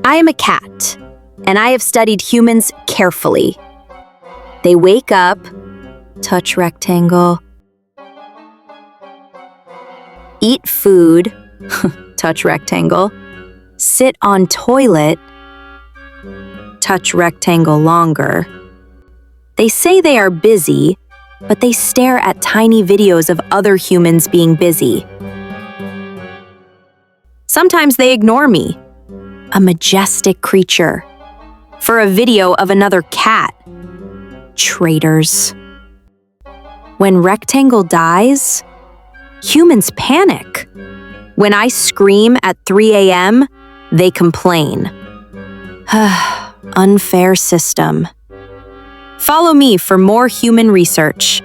I am a cat, and I have studied humans carefully. They wake up, touch rectangle, eat food, touch rectangle, sit on toilet, touch rectangle longer. They say they are busy, but they stare at tiny videos of other humans being busy. Sometimes they ignore me, a majestic creature, for a video of another cat. Traitors. When rectangle dies, humans panic. When I scream at 3 a.m., they complain. Unfair system. Follow me for more human research.